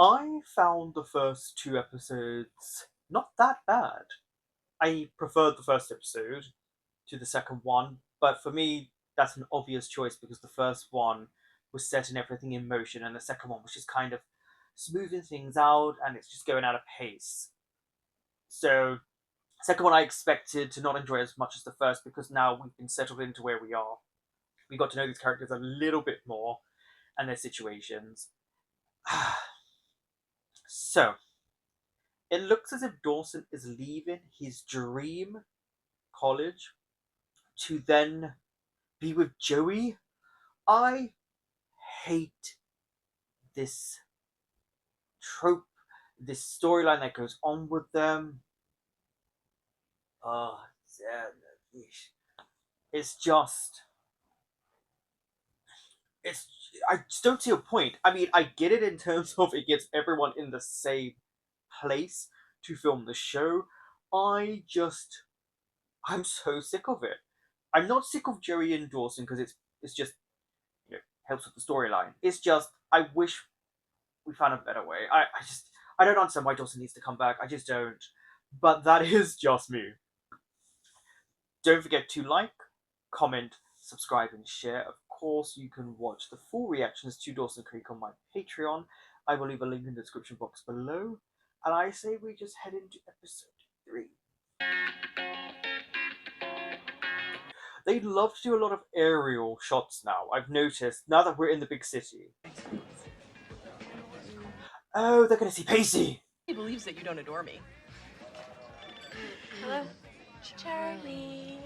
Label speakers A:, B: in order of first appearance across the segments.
A: I found the first two episodes not that bad. I preferred the first episode to the second one, but for me, that's an obvious choice because the first one was setting everything in motion, and the second one was just kind of smoothing things out, and it's just going out of pace. So, second one I expected to not enjoy as much as the first because now we've been settled into where we are. We got to know these characters a little bit more and their situations. So, it looks as if Dawson is leaving his dream college to then be with Joey. I hate this trope, this storyline that goes on with them. Oh, it's just. It's. I just don't see a point. I mean, I get it in terms of it gets everyone in the same place to film the show. I just. I'm so sick of it. I'm not sick of Joey and Dawson because it's just helps with the storyline. It's just I wish we found a better way. I don't understand why Dawson needs to come back. I just don't. But that is just me. Don't forget to like, comment, subscribe, and share. Of course, you can watch the full reactions to Dawson Creek on my Patreon. I will leave a link in the description box below. And I say we just head into episode 3. They love to do a lot of aerial shots now, I've noticed, now that we're in the big city. Oh, they're gonna see Pacey!
B: He believes that you don't adore me.
C: Hello, Charlie.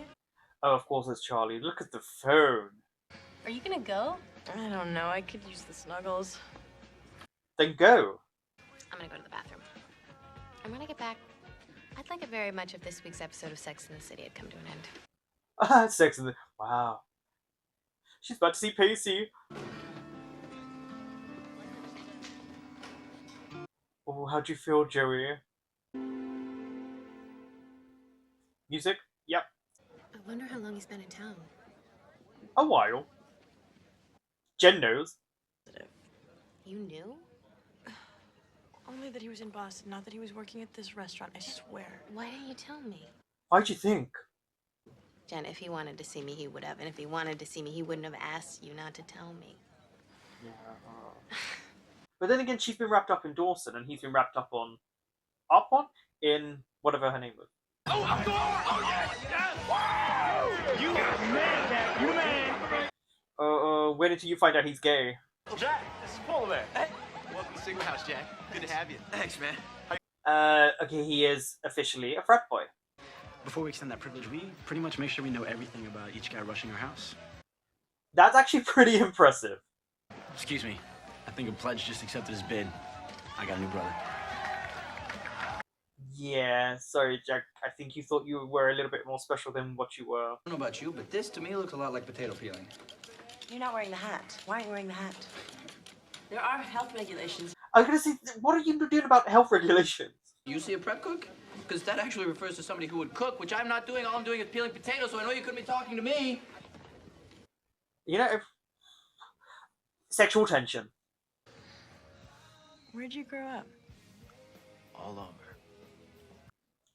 A: Oh, of course it's Charlie. Look at the phone.
C: Are you gonna go?
B: I don't know. I could use the snuggles.
A: Then go.
C: I'm gonna go to the bathroom. And when I get back, I'd like it very much if this week's episode of Sex and the City had come to an end.
A: Sex in the... Wow. She's about to see Pacey. Oh, how'd you feel, Joey? Music? Yep.
C: I wonder how long he's been in town.
A: A while. Jen knows.
C: You knew?
B: Only that he was in Boston, not that he was working at this restaurant, I swear.
C: Why didn't you tell me?
A: Why'd you think?
C: Jen, if he wanted to see me, he would have. And if he wanted to see me, he wouldn't have asked you not to tell me.
A: Yeah. But then again, she's been wrapped up in Dawson, and he's been wrapped up in whatever her name was.
D: Oh, I'm going! Oh, yes! Yes! Wow! You man, Jack! You man!
A: When did you find out he's gay?
D: Jack, this is Polar Bear. Hey.
E: Welcome to Single House, Jack. Good to have you. Thanks, man.
A: Okay, he is officially a frat boy.
F: Before we extend that privilege, we pretty much make sure we know everything about each guy rushing our house.
A: That's actually pretty impressive.
F: Excuse me. I think a pledge just accepted his bid. I got a new brother.
A: Yeah, sorry, Jack. I think you thought you were a little bit more special than what you were.
E: I don't know about you, but this to me looks a lot like potato peeling.
B: You're not wearing the hat. Why aren't you wearing the hat? There are health regulations.
A: I was gonna say, what are you doing about health regulations?
E: You see a prep cook? Because that actually refers to somebody who would cook, which I'm not doing. All I'm doing is peeling potatoes, so I know you couldn't be talking to me.
A: You know, sexual tension.
B: Where'd you grow up?
E: All over.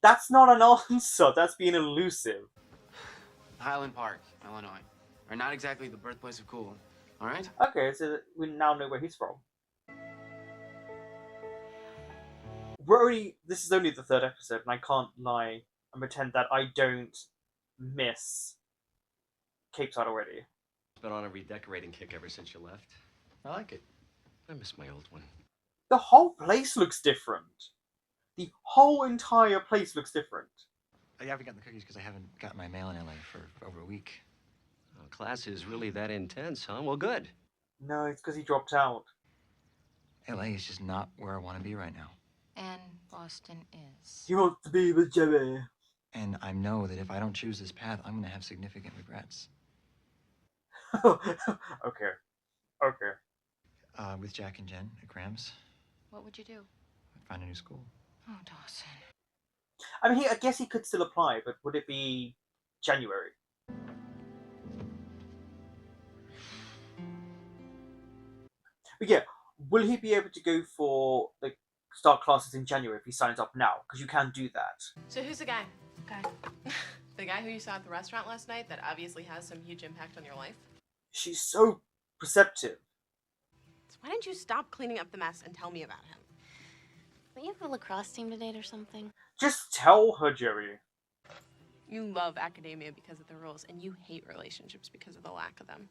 A: That's not an answer. That's being elusive.
E: Highland Park, Illinois. Are not exactly the birthplace of cool. All right?
A: Okay, so we now know where he's from. This is only the 3rd episode, and I can't lie and pretend that I don't miss Capeside already.
G: Been on a redecorating kick ever since you left. I like it. I miss my old one.
A: The whole place looks different. The whole entire place looks different.
G: I haven't gotten the cookies because I haven't got my mail in LA for over a week. Well, class is really that intense, huh? Well, good.
A: No, it's because he dropped out.
G: LA is just not where I want to be right now.
C: And Boston is.
A: He wants to be with Joey.
G: And I know that if I don't choose this path, I'm going to have significant regrets.
A: Okay.
G: With Jack and Jen at Grams,
C: What would you do?
G: I'd find a new school.
C: Oh, Dawson.
A: I mean, I guess he could still apply, but would it be January? But yeah, will he be able to go for the start classes in January if he signs up now? Because you can do that.
H: So who's the guy? The guy who you saw at the restaurant last night that obviously has some huge impact on your life?
A: She's so perceptive.
H: So why don't you stop cleaning up the mess and tell me about him?
C: Don't you have a lacrosse team to date or something?
A: Just tell her, Joey.
H: You love academia because of the rules, and you hate relationships because of the lack of them.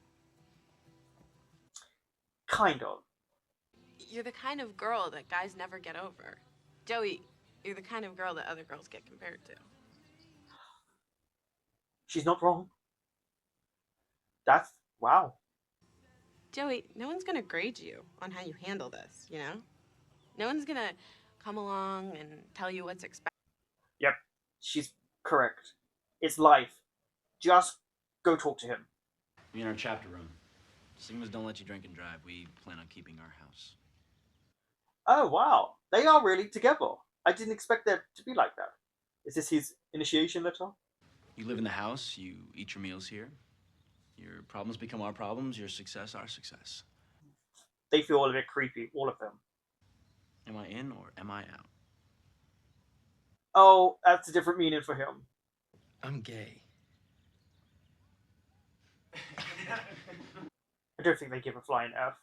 A: Kind of.
H: You're the kind of girl that guys never get over. Joey, you're the kind of girl that other girls get compared to.
A: She's not wrong. That's... wow.
H: Joey, no one's gonna grade you on how you handle this, you know? No one's gonna come along and tell you what's expected.
A: Yep, she's correct. It's life. Just go talk to him.
F: We in our chapter room. Sigmas don't let you drink and drive. We plan on keeping our house.
A: Oh, wow. They are really together. I didn't expect them to be like that. Is this his initiation letter?
F: You live in the house, you eat your meals here. Your problems become our problems, your success our success.
A: They feel a bit creepy, all of them.
F: Am I in or am I out?
A: Oh, that's a different meaning for him.
I: I'm gay.
A: I don't think they give a flying F.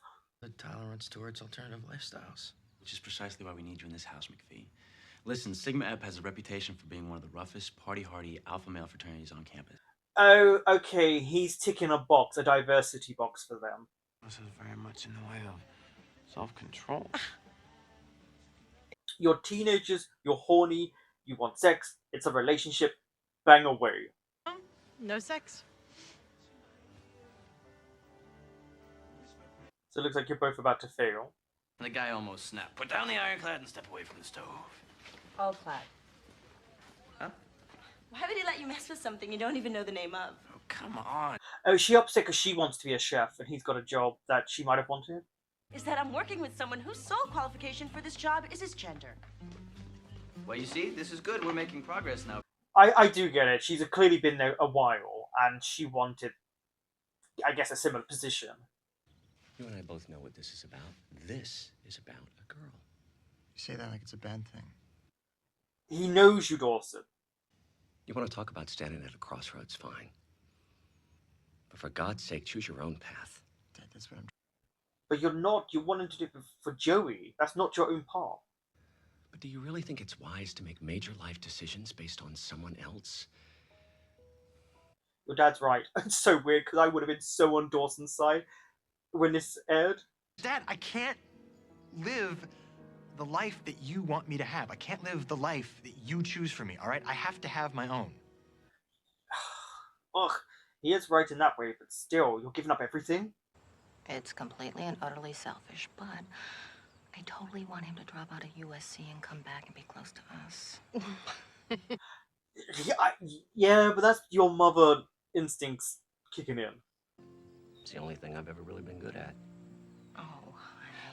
I: The tolerance towards alternative lifestyles.
F: Which is precisely why we need you in this house, McPhee. Listen, Sigma Ep has a reputation for being one of the roughest, party-hardy, alpha male fraternities on campus.
A: Oh, okay, he's ticking a box, a diversity box for them.
I: This is very much in the way of self-control.
A: You're teenagers, you're horny, you want sex, it's a relationship, bang away.
H: No sex.
A: So it looks like you're both about to fail.
E: The guy almost snapped. Put down the ironclad and step away from the stove.
B: All clad.
E: Huh?
B: Why would he let you mess with something you don't even know the name of?
E: Oh, come on.
A: Oh, is she upset because she wants to be a chef and he's got a job that she might have wanted?
B: Is that I'm working with someone whose sole qualification for this job is his gender.
E: Well, you see, this is good. We're making progress now.
A: I do get it. She's clearly been there a while and she wanted, I guess, a similar position.
G: You and I both know what this is about. This is about a girl.
I: You say that like it's a bad thing.
A: He knows you, Dawson.
G: You want to talk about standing at a crossroads, fine. But for God's sake, choose your own path.
I: Dad, that's what I'm...
A: But you're not. You're wanting to do it for Joey. That's not your own path.
G: But do you really think it's wise to make major life decisions based on someone else?
A: Your dad's right. It's so weird because I would have been so on Dawson's side when this aired.
J: Dad, I can't live the life that you want me to have. I can't live the life that you choose for me, all right? I have to have my own.
A: Ugh, he is right in that way, but still, you're giving up everything?
B: It's completely and utterly selfish, but I totally want him to drop out of USC and come back and be close to us.
A: Yeah, but that's your mother instincts kicking in.
G: It's the only thing I've ever really been good at.
B: Oh,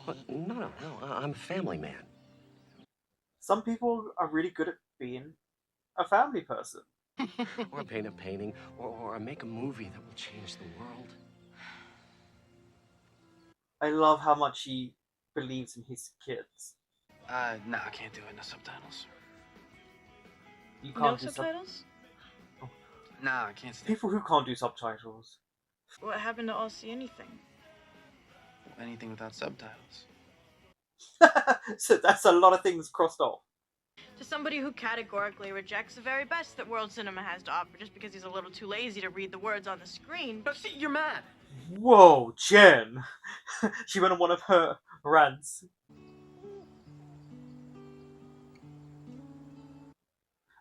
G: But
B: honey.
G: no, I'm a family man.
A: Some people are really good at being a family person.
G: Or paint a painting, or make a movie that will change the world.
A: I love how much he believes in his kids.
I: No, I can't do it. No subtitles.
A: You
H: No
A: can't do
H: subtitles?
I: No, I can't stand
A: people who can't do subtitles.
H: What happened to all see anything?
I: anything without subtitles.
A: So that's a lot of things crossed off.
H: To somebody who categorically rejects the very best that world cinema has to offer just because he's a little too lazy to read the words on the screen.
E: But see, you're mad.
A: Whoa, Jen! She went on one of her rants.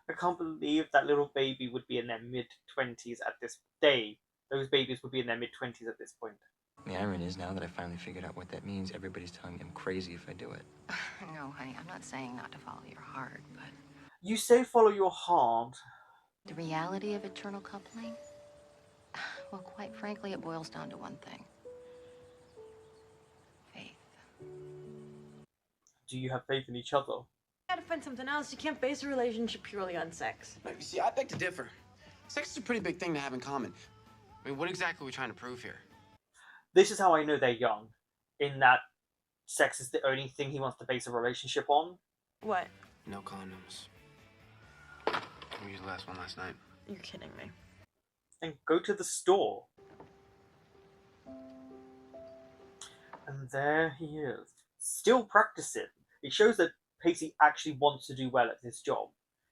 A: I can't believe that little baby would be in their mid-20s at this day. Those babies would be in their mid-20s at this point.
I: The irony is, now that I finally figured out what that means, everybody's telling me I'm crazy if I do it.
B: No, honey, I'm not saying not to follow your heart, but
A: You say follow your heart.
B: the reality of eternal coupling? Well, quite frankly, it boils down to one thing. Faith.
A: Do you have faith in each other?
H: You gotta find something else. You can't base a relationship purely on sex.
K: You see, I beg to differ. Sex is a pretty big thing to have in common. I mean, what exactly are we trying to prove here?
A: This is how I know they're young. In that sex is the only thing he wants to base a relationship on.
H: What?
K: No condoms. We used the last one last night.
H: You're kidding me.
A: And go to the store. And there he is, still practicing. It shows that Pacey actually wants to do well at this job.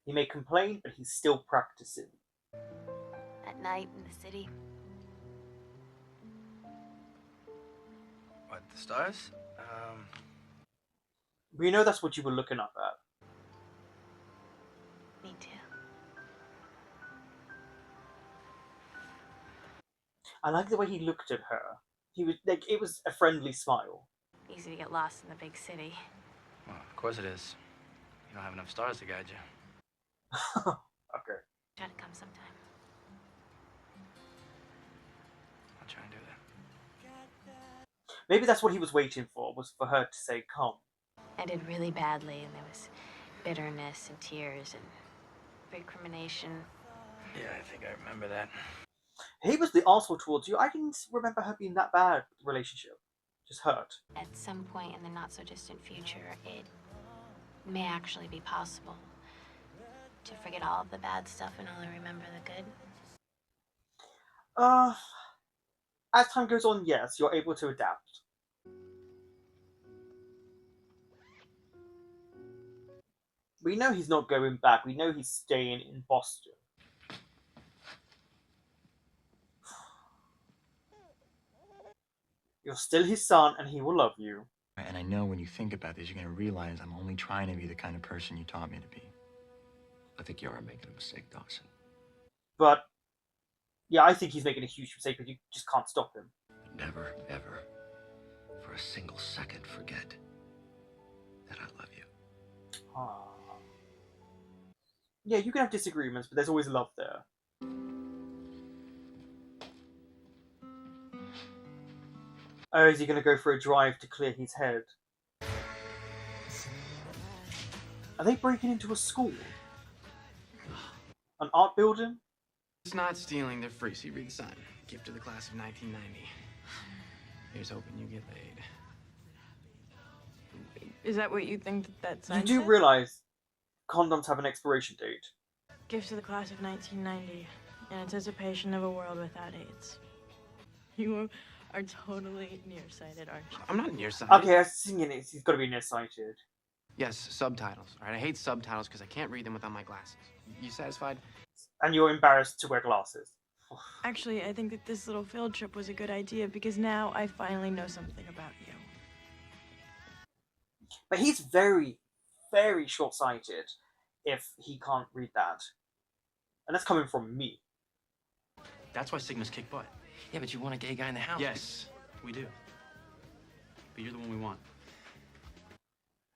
A: He may complain, but he's still practicing.
C: At night in the city.
K: What, the stars?
A: We know that's what you were looking up at.
C: Me too.
A: I like the way he looked at her. He was like, it was a friendly smile.
C: Easy to get lost in the big city.
K: Well, of course it is. You don't have enough stars to guide you.
A: Okay.
C: Try to come sometime.
K: I'll try and do that.
A: Maybe that's what he was waiting for, was for her to say come.
C: I did really badly, and there was bitterness and tears and recrimination.
K: Yeah, I think I remember that.
A: He was the arsehole towards you. I didn't remember her being that bad with the relationship. Just hurt.
C: At some point in the not-so-distant future, it may actually be possible to forget all of the bad stuff and only remember the good.
A: As time goes on, yes, you're able to adapt. We know he's not going back. We know he's staying in Boston. You're still his son, and he will love you.
J: And I know when you think about this, you're going to realize I'm only trying to be the kind of person you taught me to be.
G: I think you are making a mistake, Dawson.
A: But, yeah, I think he's making a huge mistake, but you just can't stop him.
G: Never, ever, for a single second, forget that I love you.
A: Aww. Yeah, you can have disagreements, but there's always love there. Oh, is he going to go for a drive to clear his head? Are they breaking into a school? An art building?
K: It's not stealing, they're free. See, read the sign. Gift to the class of 1990. Here's hoping you get laid.
H: Is that what you think that sign
A: You do
H: said?
A: realise condoms have an expiration date.
H: Gifts to the class of 1990, in anticipation of a world without AIDS. You are totally nearsighted, aren't you?
K: I'm not nearsighted.
A: Okay, I was thinking he's got to be nearsighted.
K: Yes, subtitles. All right, I hate subtitles because I can't read them without my glasses. You satisfied?
A: And you're embarrassed to wear glasses.
H: Actually, I think that this little field trip was a good idea because now I finally know something about you.
A: But he's very, very short-sighted if he can't read that. And that's coming from me.
F: That's why Sigma's kick butt.
G: Yeah, but you want a gay guy in the house.
F: Yes, we do. But you're the one we want.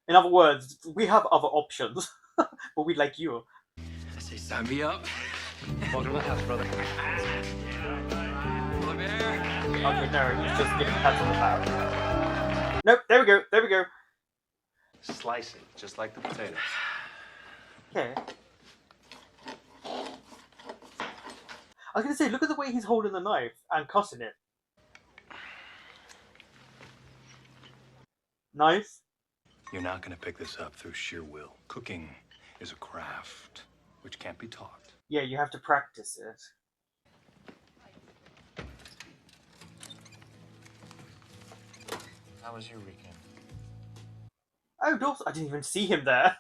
A: In other words, we have other options, but we like you.
G: I say sign me up. Welcome to the house, brother. Look there.
A: Okay, no, he's just getting pats on the back. Nope, there we go, there we go.
L: Slice it, just like the potato.
A: Okay. I was gonna say, look at the way he's holding the knife and cutting it. Nice.
L: You're not going to pick this up through sheer will. Cooking is a craft which can't be taught.
A: Yeah, you have to practice it.
J: How was your weekend?
A: Oh, Dawson, I didn't even see him there.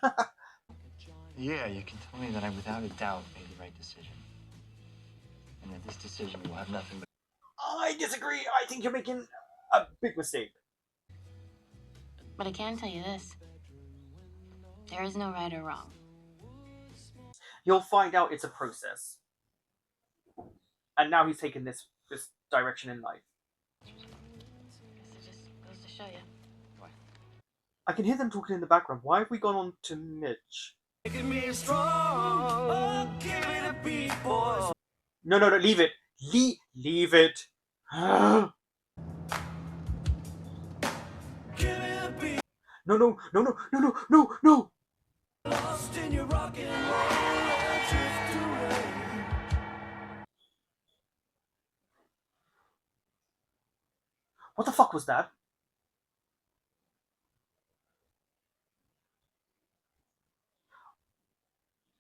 J: Yeah, you can tell me that I without a doubt made the right decision. And that this decision will have nothing but...
A: I disagree. I think you're making a big mistake.
C: But I can tell you this. There is no right or wrong.
A: You'll find out it's a process. And now he's taken this direction in life.
C: Guess it just goes to show you.
A: I can hear them talking in the background. Why have we gone on to Mitch? No, no, no, leave it. Leave it. No, no, no, no, no, no, no, no. What the fuck was that?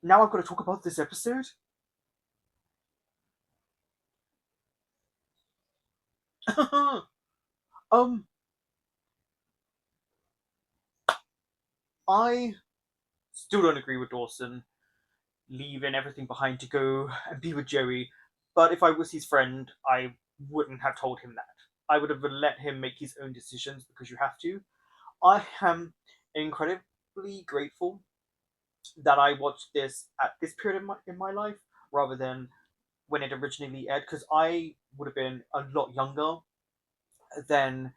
A: now I've got to talk about this episode. um, I still don't agree with Dawson leaving everything behind to go and be with Joey. But if I was his friend, I wouldn't have told him that. I would have let him make his own decisions because you have to. I am incredibly grateful that I watched this at this period in my life rather than when it originally aired because I would have been a lot younger than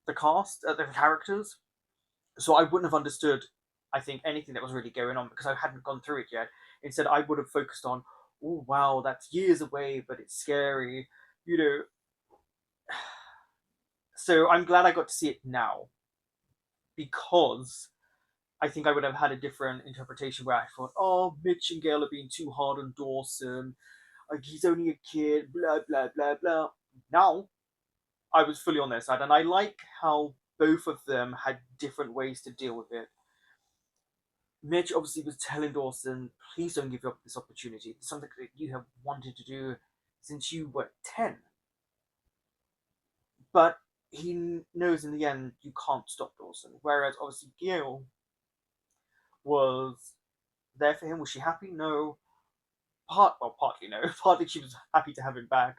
A: the cast, the characters. So I wouldn't have understood, I think, anything that was really going on because I hadn't gone through it yet. Instead, I would have focused on, oh wow, that's years away, but it's scary, you know. So I'm glad I got to see it now because I think I would have had a different interpretation where I thought, oh, Mitch and Gail are being too hard on Dawson. Like he's only a kid, blah blah blah blah. Now I was fully on their side, and I like how both of them had different ways to deal with it. Mitch obviously was telling Dawson, please don't give up this opportunity. It's something that you have wanted to do since you were 10. But he knows in the end you can't stop Dawson. Whereas obviously Gail was there for him. Was she happy? No. Partly no. Partly she was happy to have him back.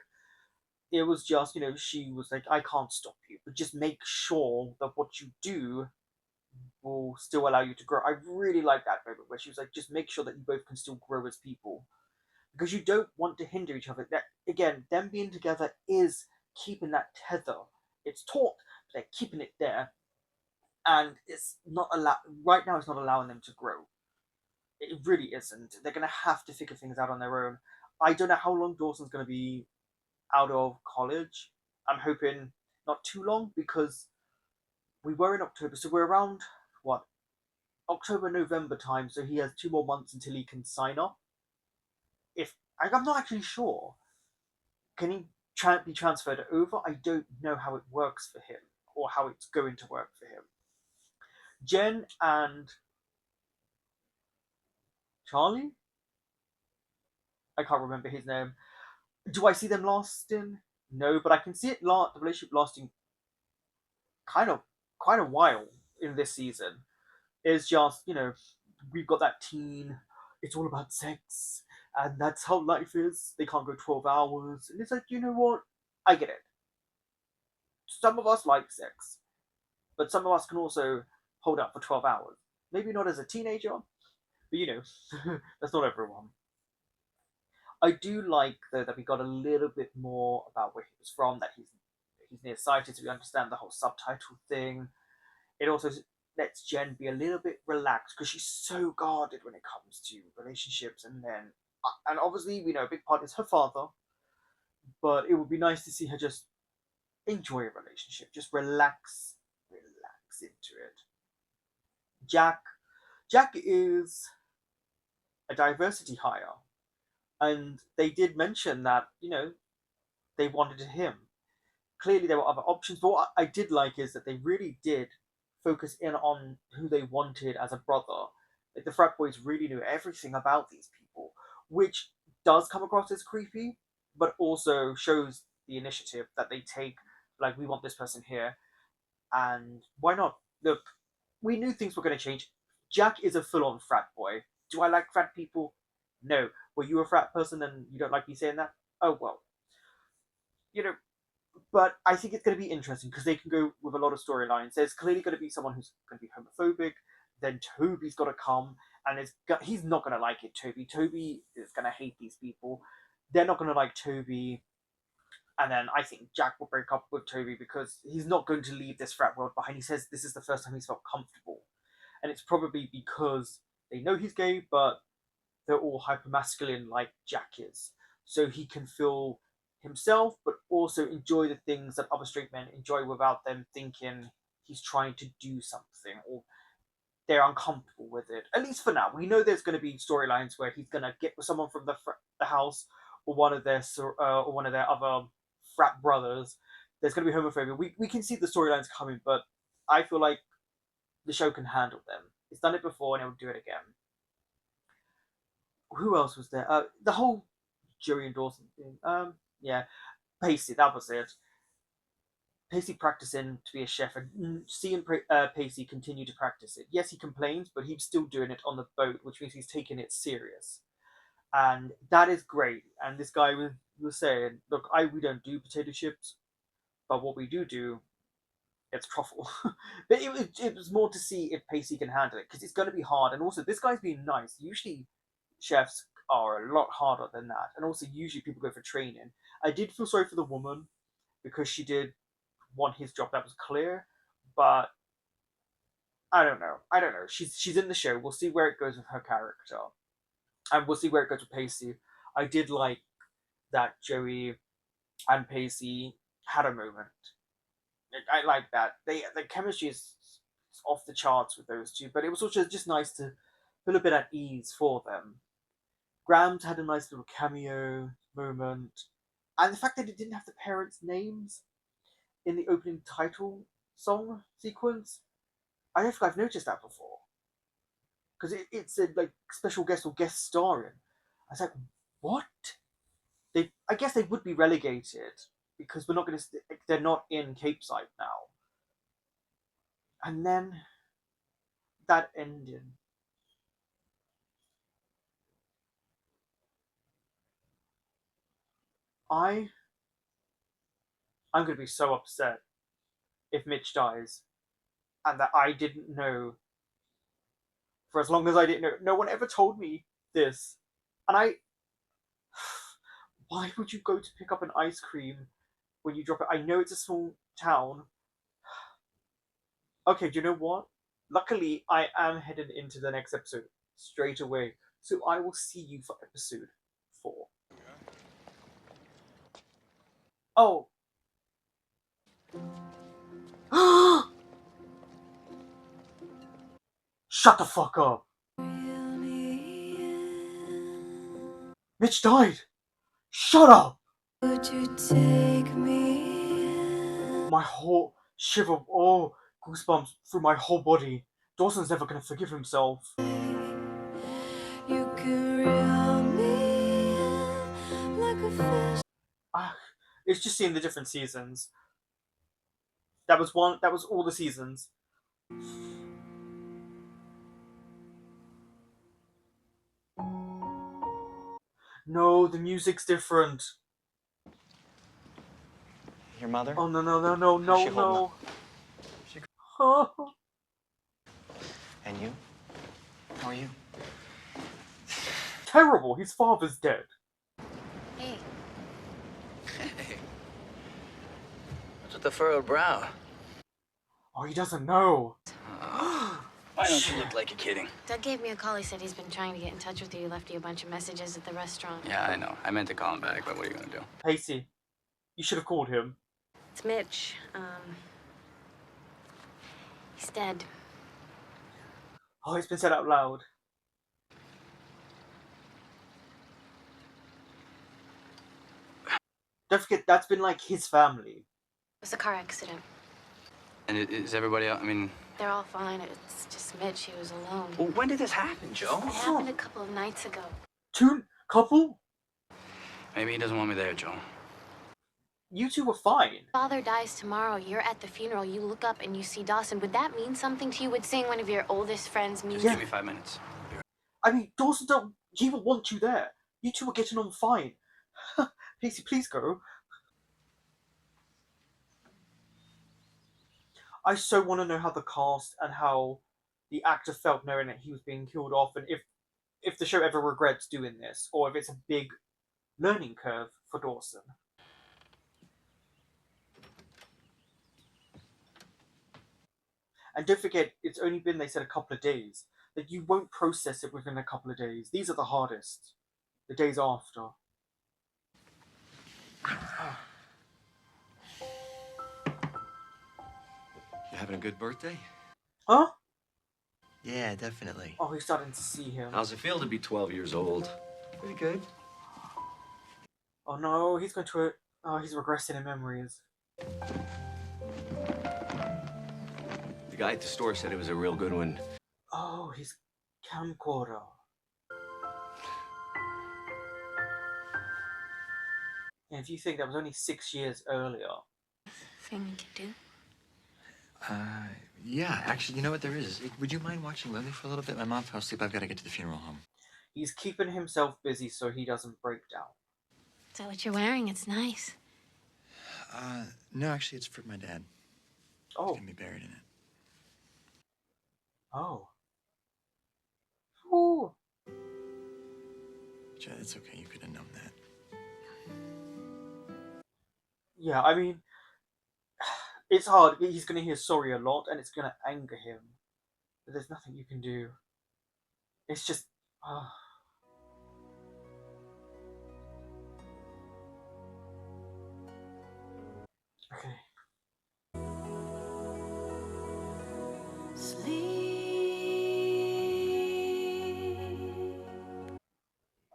A: It was just, she was like, I can't stop you, but just make sure that what you do will still allow you to grow. I really like that moment where she was like, just make sure that you both can still grow as people because you don't want to hinder each other. That again, them being together is keeping that tether. It's taut, but they're keeping it there, and it's not allow right now. It's not allowing them to grow. It really isn't. They're gonna have to figure things out on their own. I don't know how long Dawson's gonna be out of college. I'm hoping not too long because we were in October, so we're around what October November time. So he has 2 more months until he can sign up. If I'm not actually sure, can he be transferred over? I don't know how it works for him or how it's going to work for him. Jen and Charlie, I can't remember his name. Do I see them lasting? No, but I can see the relationship lasting kind of quite a while in this season. It's just we've got that teen. It's all about sex, and that's how life is. They can't go 12 hours, and it's like what? I get it. Some of us like sex, but some of us can also hold up for 12 hours. Maybe not as a teenager, but that's not everyone. I do like though that we got a little bit more about where he was from. That he's nearsighted, so we understand the whole subtitle thing. It also lets Jen be a little bit relaxed because she's so guarded when it comes to relationships. And obviously, we know a big part is her father, but it would be nice to see her just enjoy a relationship, just relax into it. Jack, Jack is a diversity hire, and they did mention that they wanted him. Clearly, there were other options, but what I did like is that they really did focus in on who they wanted as a brother. Like the frat boys really knew everything about these people, which does come across as creepy, but also shows the initiative that they take. Like, we want this person here, and why not? Look, we knew things were going to change. Jack is a full-on frat boy. Do I like frat people? No. Were you a frat person and you don't like me saying that? Oh well. You know, but I think it's going to be interesting because they can go with a lot of storylines. There's clearly going to be someone who's going to be homophobic. Then Toby's got to come, and he's not going to like it. Toby is going to hate these people. They're not going to like Toby, and then I think Jack will break up with Toby because he's not going to leave this frat world behind. He says this is the first time he's felt comfortable, and it's probably because they know he's gay, but they're all hyper masculine like Jack is, so he can feel himself, but also enjoy the things that other straight men enjoy without them thinking he's trying to do something or they're uncomfortable with it. At least for now, we know there's going to be storylines where he's going to get with someone from the house or one of their other frat brothers. There's going to be homophobia. We can see the storylines coming, but I feel like the show can handle them. It's done it before and it'll do it again. Who else was there? The whole Joey and Dawson thing. Yeah, Pacey. That was it. Pacey practicing to be a chef, and seeing Pacey continue to practice it. Yes, he complains, but he's still doing it on the boat, which means he's taking it serious, and that is great. And this guy was saying, "Look, we don't do potato chips, but what we do, it's truffle." But it was more to see if Pacey can handle it because it's going to be hard. And also, this guy's being nice. Usually, chefs are a lot harder than that, and also usually people go for training. I did feel sorry for the woman because she did want his job. That was clear, but I don't know. I don't know. She's in the show. We'll see where it goes with her character, and we'll see where it goes with Pacey. I did like that Joey and Pacey had a moment. I like that. The chemistry is off the charts with those two, but it was also just nice to feel a bit at ease for them. Grams had a nice little cameo moment, and the fact that it didn't have the parents' names in the opening title song sequence, I don't think I've noticed that before. Because it said like special guest or guest starring. I was like, what? I guess they would be relegated because we're not going to. They're not in Capeside now. And then that ending. I'm going to be so upset if Mitch dies, and that I didn't know for as long as I didn't know. No one ever told me this, and I. Why would you go to pick up an ice cream when you drop it? I know it's a small town. Okay, do you know what? Luckily, I am headed into the next episode straight away, so I will see you for episode 4. Oh. Shut the fuck up. Mitch died. Shut up. Would you take me in? My whole shiver, goosebumps through my whole body. Dawson's never gonna forgive himself. You can reel me in like a fish. It's just seeing the different seasons. That was all the seasons. No, the music's different.
I: Your mother?
A: Oh no.
I: How's she holding up?
A: Oh.
I: And you? How are you?
A: Terrible. His father's dead.
B: Hey.
E: Hey. What's with the furrowed brow?
A: Oh, he doesn't know.
E: Why don't you look like you're kidding?
C: Doug gave me a call. He said he's been trying to get in touch with you. He left you a bunch of messages at the restaurant.
E: Yeah, I know. I meant to call him back, but what are you gonna do?
A: Pacey, you should have called him.
C: It's Mitch. He's dead.
A: Oh, it's been said out loud. Don't forget, that's been like his family.
C: It was a car accident.
E: And is everybody else? I mean,
C: they're all fine. It's just Mitch. He was alone.
E: well, when did this happen, Joe?
C: It happened a couple of nights ago.
A: Couple?
E: Maybe he doesn't want me there, Joe.
A: You two were fine.
C: Father dies tomorrow. You're at the funeral. You look up and you see Dawson. Would that mean something to you? Would seeing one of your oldest friends mean?
E: Just give me 5 minutes.
A: I mean, Dawson he will want you there. You two are getting on fine. Pacey, please go. I so want to know how the cast and how the actor felt knowing that he was being killed off, and if the show ever regrets doing this, or if it's a big learning curve for Dawson. And don't forget, it's only been, they said, a couple of days. That you won't process it within a couple of days. These are the hardest. The days after.
G: You having a good birthday?
A: Huh?
I: Yeah, definitely.
A: Oh, he's starting to see him.
G: How's it feel to be 12 years old?
I: Pretty good.
A: Oh no, he's going to... Oh, he's regressing in memories.
G: The guy at the store said it was a real good one.
A: Oh, his camcorder. And if you think that was only 6 years earlier.
C: Thing we could do?
J: Yeah, actually, you know what there is? Would you mind watching Lily for a little bit? My mom fell asleep. I've got to get to the funeral home.
A: He's keeping himself busy so he doesn't break down.
C: Is that what you're wearing? It's nice.
J: No, actually, it's for my dad.
A: Oh.
J: He's gonna be buried in it.
A: Oh. Ooh.
J: Chad, it's okay. You could have known that.
A: Yeah, I mean, it's hard. He's going to hear sorry a lot, and it's going to anger him. But there's nothing you can do. It's just... Okay.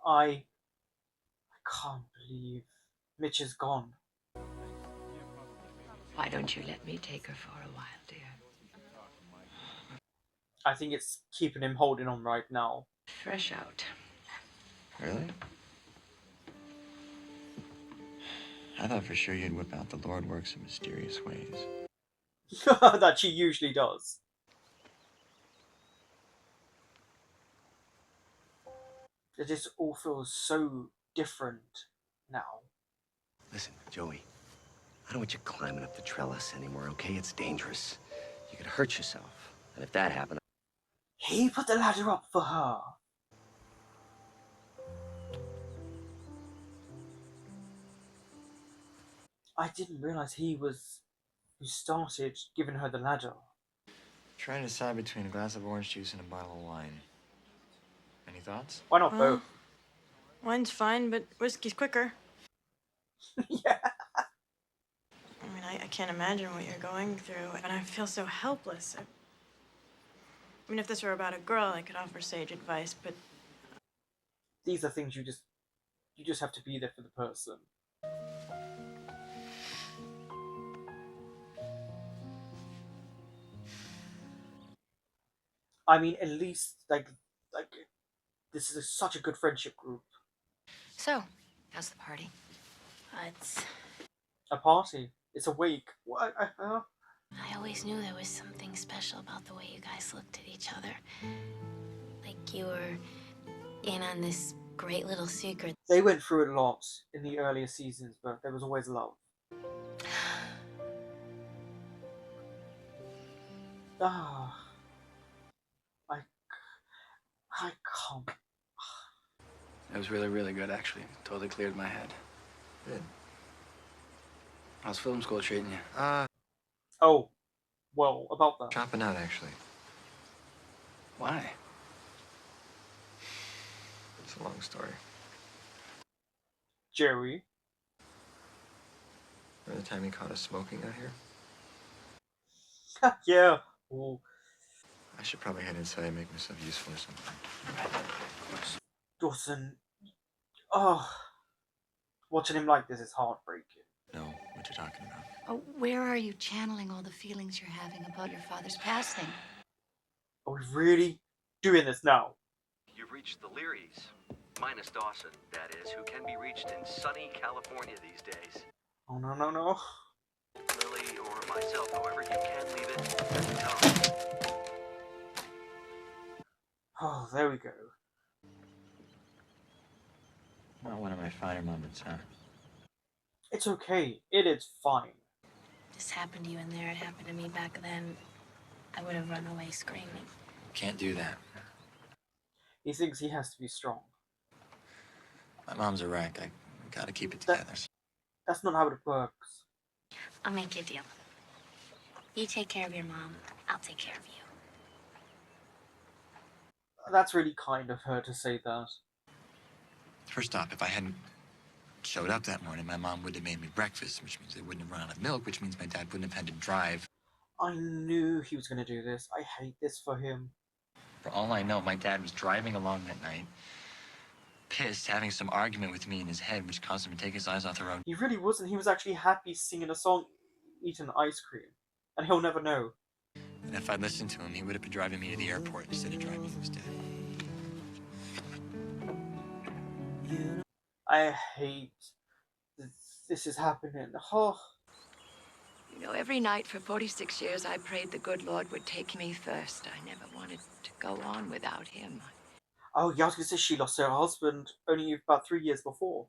A: I can't believe Mitch is gone.
B: Why don't you let me take her for a while, dear?
A: I think it's keeping him holding on right now.
B: Fresh out.
J: Really? I thought for sure you'd whip out the Lord works in mysterious ways.
A: That she usually does. It just all feels so different now.
G: Listen, Joey, I don't want you climbing up the trellis anymore, okay? It's dangerous. You could hurt yourself. And if that happened...
A: He put the ladder up for her. I didn't realize he was who started giving her the ladder.
J: Trying to decide between a glass of orange juice and a bottle of wine. Any thoughts?
A: Why not both?
H: Wine's fine, but whiskey's quicker.
A: Yeah.
H: I mean, I can't imagine what you're going through, and I feel so helpless. I mean, if this were about a girl, I could offer sage advice, but...
A: These are things you just have to be there for the person. I mean, at least, like this is such a good friendship group.
B: So, how's the party?
C: It's...
A: A party. It's a wake. What?
C: I always knew there was something special about the way you guys looked at each other. Like you were in on this great little secret.
A: They went through a lot in the earlier seasons, but there was always love. I can't.
K: It was really, really good, actually. Totally cleared my head.
J: Good.
K: How's film school treating you?
A: Oh, well, about that.
J: Chopping out, actually.
K: Why?
J: It's a long story.
A: Joey.
J: Remember the time he caught us smoking out here?
A: Yeah. Ooh.
J: I should probably head inside and make myself useful or something.
A: Dawson. Oh. Watching him like this is heartbreaking.
J: No, what you're talking about.
B: Oh, where are you channeling all the feelings you're having about your father's passing?
A: Are we really doing this now?
G: You've reached the Learys, minus Dawson, that is, who can be reached in sunny California these days.
A: Oh, no, no, no.
G: Lily or myself, however, you can leave it at the tone.
A: Oh, there we go.
J: Not one of my finer moments, huh?
A: It's okay. It is fine.
C: This happened to you in there. It happened to me back then. I would have run away screaming.
J: Can't do that.
A: He thinks he has to be strong.
J: My mom's a wreck. I gotta keep it together.
A: That's not how it works.
C: I'll make you a deal. You take care of your mom. I'll take care of you.
A: That's really kind of her to say that.
J: First off, if I hadn't showed up that morning, my mom would have made me breakfast, which means they wouldn't have run out of milk, which means my dad wouldn't have had to drive.
A: I knew he was going to do this. I hate this for him.
J: For all I know, my dad was driving along that night, pissed, having some argument with me in his head, which caused him to take his eyes off the road.
A: He really wasn't. He was actually happy singing a song, eating ice cream. And he'll never know.
J: And if I'd listened to him, he would have been driving me to the airport instead of driving me instead.
A: I hate this is happening. Oh.
M: You know, every night for 46 years, I prayed the good Lord would take me first. I never wanted to go on without him.
A: Oh, yeah, I was gonna say she lost her husband only about 3 years before.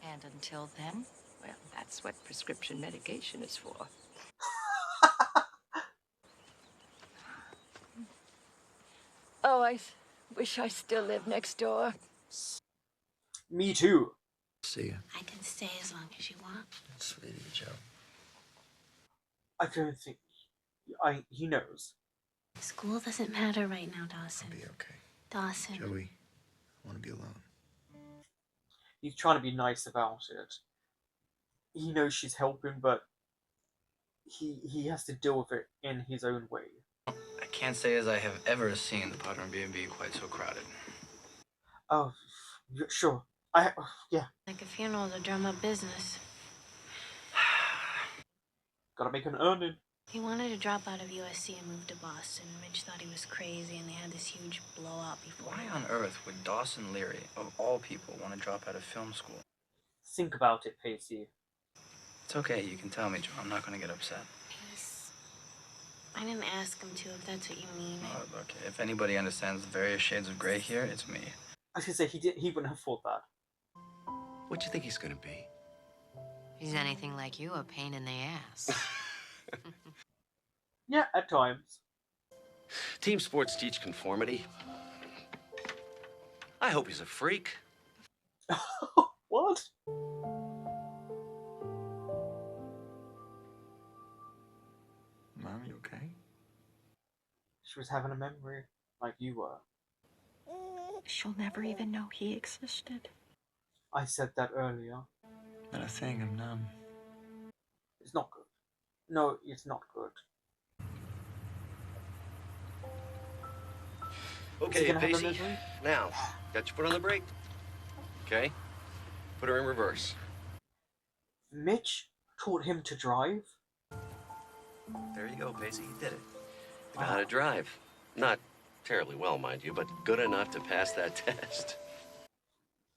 M: And until then, well, that's what prescription medication is for. Oh, I wish I still lived next door.
A: Me too.
G: See ya.
C: I can stay as long as you want.
G: Sweetie Joe.
A: I don't think he knows.
C: School doesn't matter right now, Dawson.
J: I'll be okay.
C: Dawson.
J: Joey, I want to be alone.
A: He's trying to be nice about it. He knows she's helping, but he has to deal with it in his own way.
K: I can't say as I have ever seen the Podron B&B quite so crowded.
A: Oh, sure. Yeah.
C: Like a funeral to drum up business.
A: Gotta make an earning.
C: He wanted to drop out of USC and move to Boston. Mitch thought he was crazy, and they had this huge blowout before.
K: Why on earth would Dawson Leary, of all people, want to drop out of film school?
A: Think about it, Pacey.
K: It's okay, you can tell me, Joe. I'm not going to get upset.
C: I didn't ask him to, if that's what you mean.
K: Oh, look, if anybody understands the various shades of gray here, it's me.
A: I was gonna say, he wouldn't have thought that.
G: What do you think he's gonna be?
B: He's anything like you, a pain in the ass.
A: Yeah, at times.
G: Team sports teach conformity. I hope he's a freak.
A: What?
J: Mom, you okay?
A: She was having a memory, like you were.
M: She'll never even know he existed.
A: I said that earlier.
J: Not a thing, I'm numb.
A: It's not good. No, it's not good.
G: Okay, Pacey. Now, got your foot on the brake? Okay. Put her in reverse.
A: Mitch taught him to drive?
G: There you go, Pacey. You did it. You know how to drive. Not terribly well, mind you, but good enough to pass that test.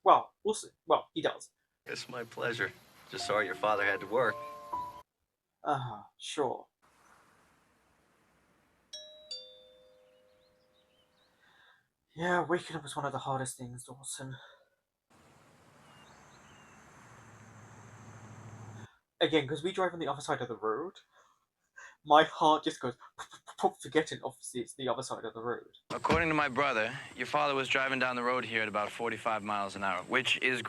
A: Well, we'll see. Well, he does.
G: It's my pleasure. Just sorry your father had to work.
A: Sure. Yeah, waking up is one of the hardest things, Dawson. Again, because we drive on the other side of the road, my heart just goes, forgetting obviously it's the other side of the road.
K: According to my brother, your father was driving down the road here at about 45 miles an hour, which is...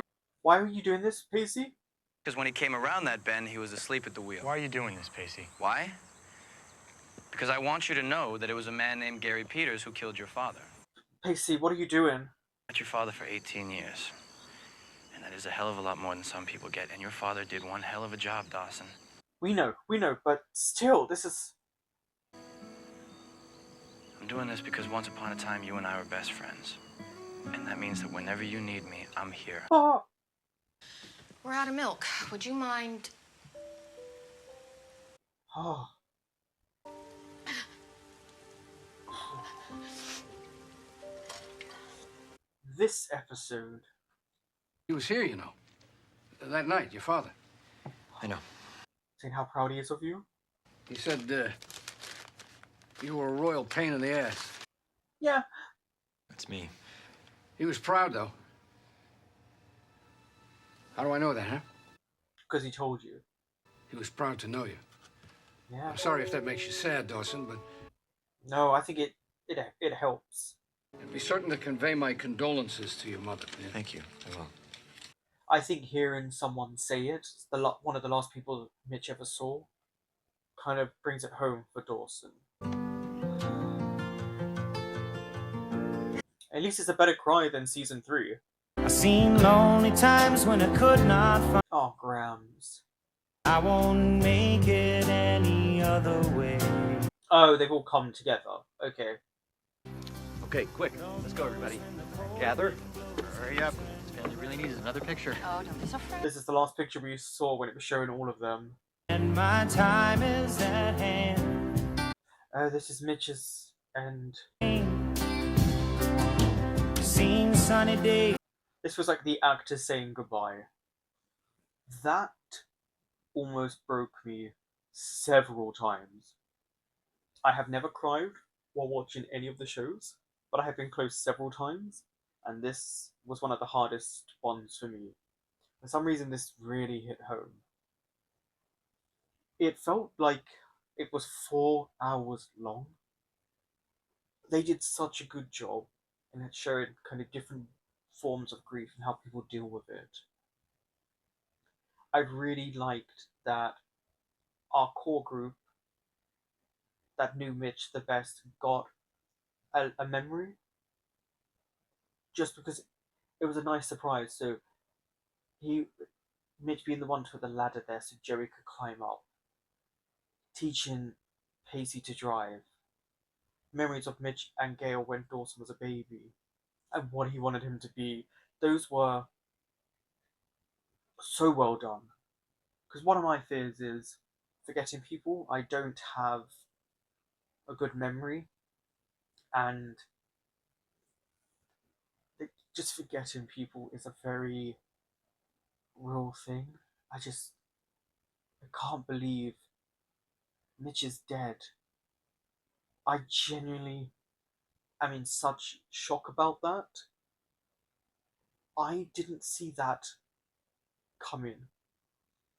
A: Why are you doing this, Pacey?
K: Because when he came around that bend, he was asleep at the wheel.
J: Why are you doing this, Pacey?
K: Why? Because I want you to know that it was a man named Gary Peters who killed your father.
A: Pacey, what are you doing?
K: At your father for 18 years. And that is a hell of a lot more than some people get. And your father did one hell of a job, Dawson.
A: We know, but still, this is...
K: I'm doing this because once upon a time, you and I were best friends. And that means that whenever you need me, I'm here.
A: Oh.
B: We're out of milk. Would you mind?
A: Oh. This episode.
N: He was here, you know. That night, your father.
J: I know.
A: Seeing how proud he is of you?
N: He said, you were a royal pain in the ass.
A: Yeah.
J: That's me.
N: He was proud, though. How do I know that, huh?
A: Because he told you.
N: He was proud to know you.
A: Yeah.
N: I'm sorry if that makes you sad, Dawson, but...
A: No, I think it helps.
N: Be certain to convey my condolences to your mother. Yeah?
J: Thank you. I will.
A: I think hearing someone say it, one of the last people Mitch ever saw, kind of brings it home for Dawson. At least it's a better cry than season 3.
O: I've seen lonely times when I could not find.
A: Oh, Grams.
O: I won't make it any other way.
A: Oh, they've all come together. Okay.
G: Okay, quick. Let's go, everybody. Gather.
I: Hurry up. This family really needs another picture.
B: Oh, don't be so afraid.
A: This is the last picture we saw when it was showing all of them.
O: And my time is at hand.
A: Oh, this is Mitch's and...
O: Seen sunny days.
A: This was like the actor saying goodbye. that almost broke me several times. I have never cried while watching any of the shows, but I have been close several times, and this was one of the hardest ones for me. For some reason, this really hit home. It felt like it was 4 hours long. They did such a good job, and it showed kind of different forms of grief and how people deal with it. I really liked that our core group that knew Mitch the best got a memory just because it was a nice surprise. So he, Mitch being the one to put the ladder there so Joey could climb up, teaching Pacey to drive, memories of Mitch and Gail when Dawson was a baby, and what he wanted him to be. Those were so well done. Because one of my fears is forgetting people. I don't have a good memory, and just forgetting people is a very real thing. I can't believe Mitch is dead. I genuinely am in such shock about that. I didn't see that coming.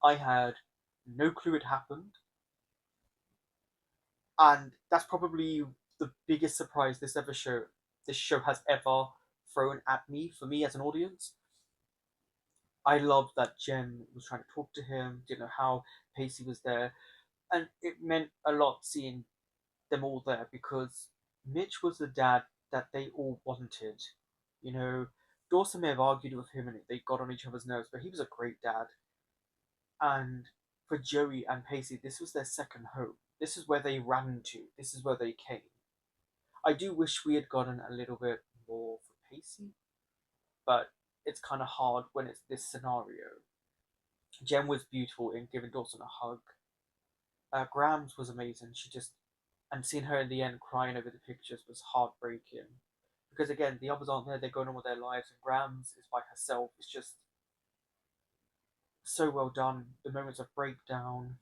A: I had no clue it happened, and that's probably the biggest surprise this show has ever thrown at me for me as an audience. I loved that Jen was trying to talk to him, didn't know how. Pacey was there, and it meant a lot seeing them all there because Mitch was the dad that they all wanted. You know, Dawson may have argued with him and they got on each other's nerves, but he was a great dad. And for Joey and Pacey, this was their second home. This is where they ran to. This is where they came. I do wish we had gotten a little bit more for Pacey, but it's kind of hard when it's this scenario. Jen was beautiful in giving Dawson a hug. Grams was amazing. And seeing her in the end crying over the pictures was heartbreaking. Because again, the others aren't there, they're going on with their lives, and Grams is by herself. It's just so well done. The moments of breakdown,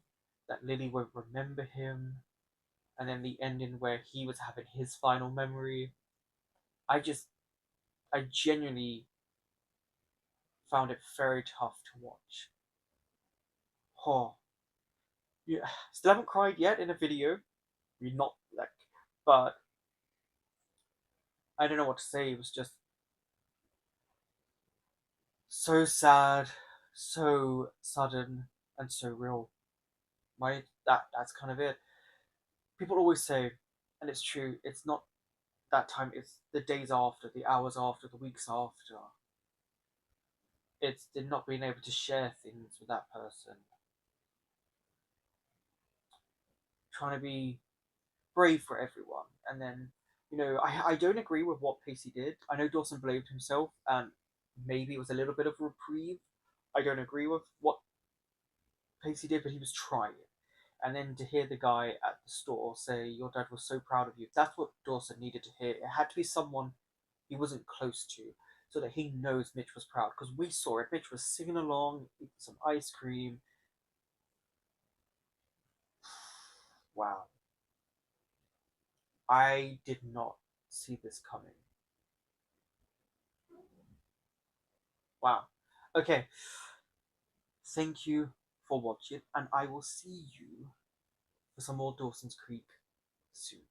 A: that Lily won't remember him, and then the ending where he was having his final memory. I genuinely found it very tough to watch. Oh, yeah. Still haven't cried yet in a video. You're not like, but I don't know what to say. It was just so sad, so sudden, and so real. That's kind of it. People always say, and it's true, it's not that time, it's the days after, the hours after, the weeks after. It's the not being able to share things with that person. Trying to be brave for everyone. And then, I don't agree with what Pacey did. I know Dawson blamed himself, and maybe it was a little bit of a reprieve. I don't agree with what Pacey did, but he was trying. And then to hear the guy at the store say, "Your dad was so proud of you," that's what Dawson needed to hear. It had to be someone he wasn't close to, so that he knows Mitch was proud. Because we saw it. Mitch was singing along, eating some ice cream. Wow. I did not see this coming. Wow. Okay. Thank you for watching, and I will see you for some more Dawson's Creek soon.